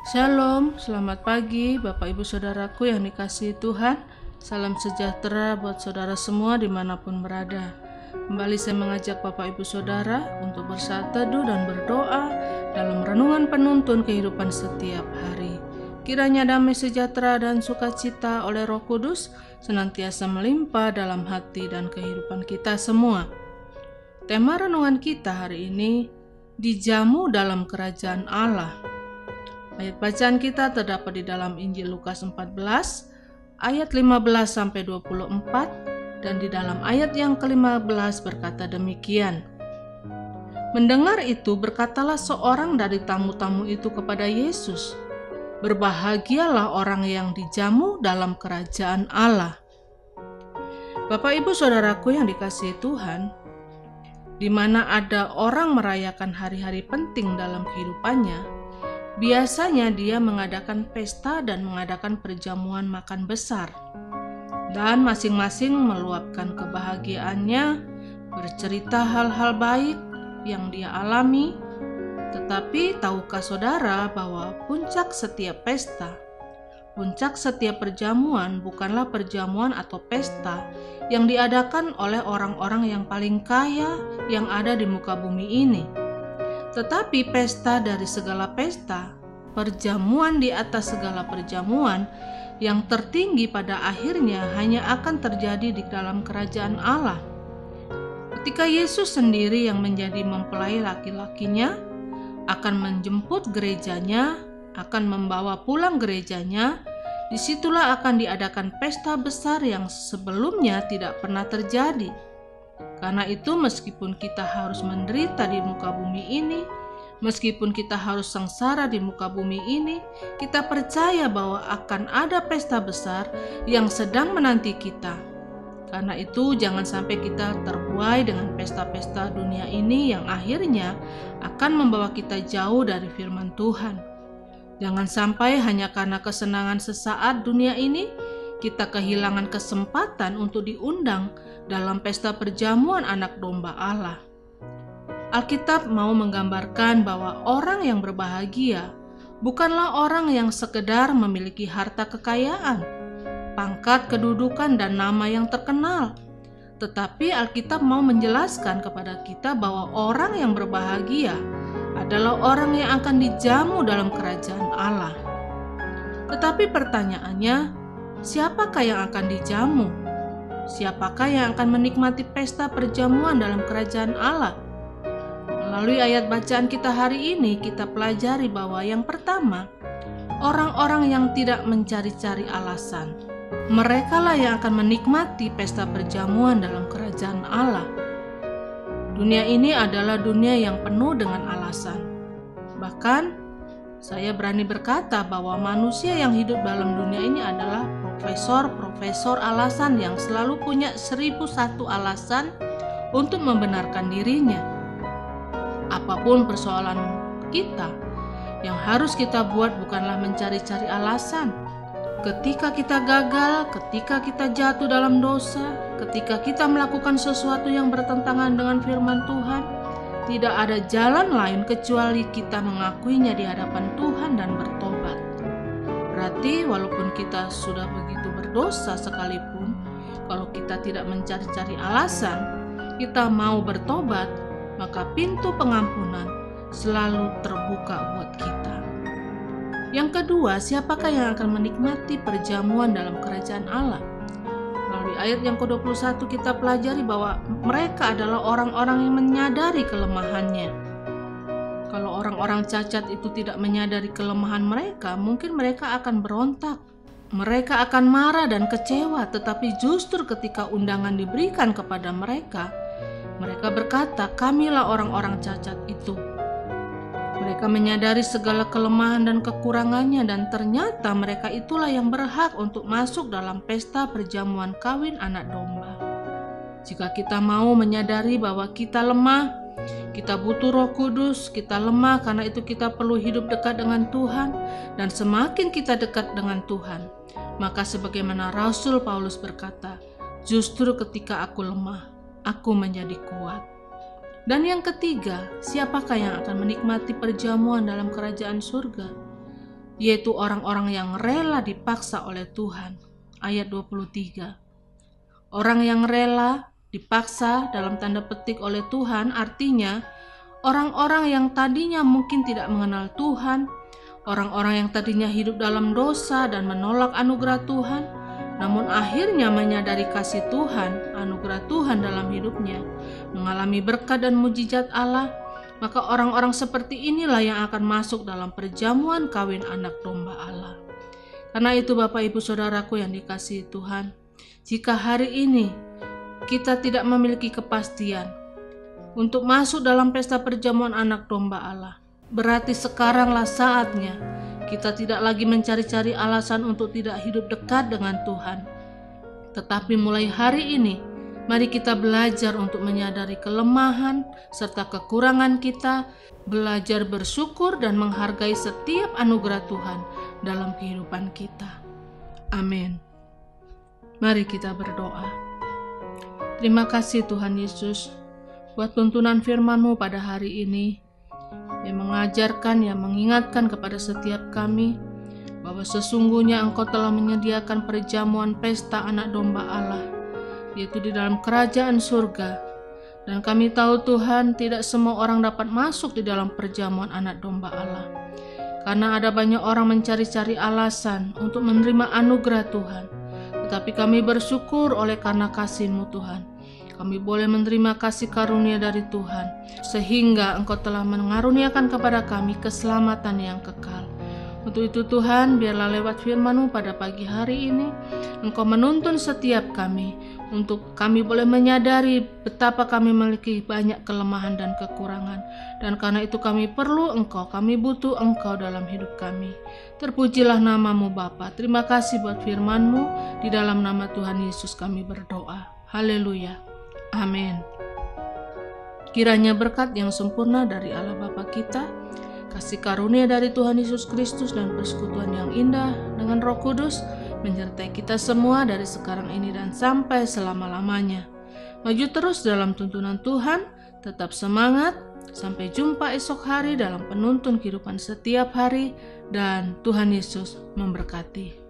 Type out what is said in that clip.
Shalom, selamat pagi Bapak Ibu Saudaraku yang dikasihi Tuhan. Salam sejahtera buat saudara semua dimanapun berada. Kembali saya mengajak Bapak Ibu Saudara untuk bersaat teduh dan berdoa dalam renungan penuntun kehidupan setiap hari. Kiranya damai sejahtera dan sukacita oleh Roh Kudus senantiasa melimpah dalam hati dan kehidupan kita semua. Tema renungan kita hari ini, dijamu dalam kerajaan Allah. Ayat bacaan kita terdapat di dalam Injil Lukas 14 ayat 15-24 dan di dalam ayat yang ke-15 berkata demikian. Mendengar itu berkatalah seorang dari tamu-tamu itu kepada Yesus, "Berbahagialah orang yang dijamu dalam kerajaan Allah." Bapak Ibu Saudaraku yang dikasihi Tuhan, di mana ada orang merayakan hari-hari penting dalam kehidupannya, biasanya dia mengadakan pesta dan mengadakan perjamuan makan besar. Dan masing-masing meluapkan kebahagiaannya, bercerita hal-hal baik yang dia alami. Tetapi tahukah saudara bahwa puncak setiap pesta, puncak setiap perjamuan bukanlah perjamuan atau pesta yang diadakan oleh orang-orang yang paling kaya yang ada di muka bumi ini. Tetapi pesta dari segala pesta, perjamuan di atas segala perjamuan, yang tertinggi pada akhirnya hanya akan terjadi di dalam kerajaan Allah. Ketika Yesus sendiri yang menjadi mempelai laki-lakinya akan menjemput gerejanya, akan membawa pulang gerejanya, disitulah akan diadakan pesta besar yang sebelumnya tidak pernah terjadi. Karena itu meskipun kita harus menderita di muka bumi ini, meskipun kita harus sengsara di muka bumi ini, kita percaya bahwa akan ada pesta besar yang sedang menanti kita. Karena itu jangan sampai kita terbuai dengan pesta-pesta dunia ini yang akhirnya akan membawa kita jauh dari firman Tuhan. Jangan sampai hanya karena kesenangan sesaat dunia ini, kita kehilangan kesempatan untuk diundang dalam pesta perjamuan anak domba Allah. Alkitab mau menggambarkan bahwa orang yang berbahagia bukanlah orang yang sekedar memiliki harta kekayaan, pangkat, kedudukan, dan nama yang terkenal. Tetapi Alkitab mau menjelaskan kepada kita bahwa orang yang berbahagia adalah orang yang akan dijamu dalam kerajaan Allah. Tetapi pertanyaannya, siapakah yang akan dijamu? Siapakah yang akan menikmati pesta perjamuan dalam kerajaan Allah? Melalui ayat bacaan kita hari ini, kita pelajari bahwa yang pertama, orang-orang yang tidak mencari-cari alasan. Merekalah yang akan menikmati pesta perjamuan dalam kerajaan Allah. Dunia ini adalah dunia yang penuh dengan alasan. Bahkan, saya berani berkata bahwa manusia yang hidup dalam dunia ini adalah profesor alasan yang selalu punya 1001 alasan untuk membenarkan dirinya. Apapun persoalan kita, yang harus kita buat bukanlah mencari-cari alasan. Ketika kita gagal, ketika kita jatuh dalam dosa, ketika kita melakukan sesuatu yang bertentangan dengan firman Tuhan, tidak ada jalan lain kecuali kita mengakuinya di hadapan Tuhan dan bertobat. Berarti walaupun kita sudah begitu berdosa sekalipun, kalau kita tidak mencari-cari alasan, kita mau bertobat, maka pintu pengampunan selalu terbuka buat kita. Yang kedua, siapakah yang akan menikmati perjamuan dalam kerajaan Allah? Melalui ayat yang ke-21 kita pelajari bahwa mereka adalah orang-orang yang menyadari kelemahannya. Kalau orang-orang cacat itu tidak menyadari kelemahan mereka, mungkin mereka akan berontak. Mereka akan marah dan kecewa, tetapi justru ketika undangan diberikan kepada mereka, mereka berkata, "Kamilah orang-orang cacat itu." Mereka menyadari segala kelemahan dan kekurangannya, dan ternyata mereka itulah yang berhak untuk masuk dalam pesta perjamuan kawin anak domba. Jika kita mau menyadari bahwa kita lemah, kita butuh Roh Kudus, kita lemah, karena itu kita perlu hidup dekat dengan Tuhan, dan semakin kita dekat dengan Tuhan, maka sebagaimana Rasul Paulus berkata, "Justru ketika aku lemah, aku menjadi kuat." Dan yang ketiga, siapakah yang akan menikmati perjamuan dalam kerajaan surga? yaitu orang-orang yang rela dipaksa oleh Tuhan. Ayat 23. Orang yang rela dipaksa dalam tanda petik oleh Tuhan artinya orang-orang yang tadinya mungkin tidak mengenal Tuhan, orang-orang yang tadinya hidup dalam dosa dan menolak anugerah Tuhan, namun akhirnya menyadari kasih Tuhan, anugerah Tuhan dalam hidupnya, mengalami berkat dan mujizat Allah, maka orang-orang seperti inilah yang akan masuk dalam perjamuan kawin anak domba Allah. Karena itu Bapak Ibu Saudaraku yang dikasihi Tuhan, jika hari ini kita tidak memiliki kepastian untuk masuk dalam pesta perjamuan anak domba Allah, berarti sekaranglah saatnya kita tidak lagi mencari-cari alasan untuk tidak hidup dekat dengan Tuhan. Tetapi mulai hari ini, mari kita belajar untuk menyadari kelemahan serta kekurangan kita, belajar bersyukur dan menghargai setiap anugerah Tuhan dalam kehidupan kita. Amin. Mari kita berdoa. Terima kasih Tuhan Yesus buat tuntunan firman-Mu pada hari ini, yang mengajarkan, yang mengingatkan kepada setiap kami bahwa sesungguhnya Engkau telah menyediakan perjamuan pesta anak domba Allah, yaitu di dalam kerajaan surga. Dan kami tahu Tuhan, tidak semua orang dapat masuk di dalam perjamuan anak domba Allah, karena ada banyak orang mencari-cari alasan untuk menerima anugerah Tuhan. Tetapi kami bersyukur oleh karena kasih-Mu Tuhan, kami boleh menerima kasih karunia dari Tuhan, sehingga Engkau telah mengaruniakan kepada kami keselamatan yang kekal. Untuk itu Tuhan, biarlah lewat firman-Mu pada pagi hari ini, Engkau menuntun setiap kami, untuk kami boleh menyadari betapa kami memiliki banyak kelemahan dan kekurangan. Dan karena itu kami perlu Engkau, kami butuh Engkau dalam hidup kami. Terpujilah nama-Mu Bapa. Terima kasih buat firman-Mu, di dalam nama Tuhan Yesus kami berdoa. Haleluya. Amin. Kiranya berkat yang sempurna dari Allah Bapa kita, kasih karunia dari Tuhan Yesus Kristus, dan persekutuan yang indah dengan Roh Kudus menyertai kita semua dari sekarang ini dan sampai selama-lamanya. Maju terus dalam tuntunan Tuhan, tetap semangat, sampai jumpa esok hari dalam penuntun kehidupan setiap hari, dan Tuhan Yesus memberkati.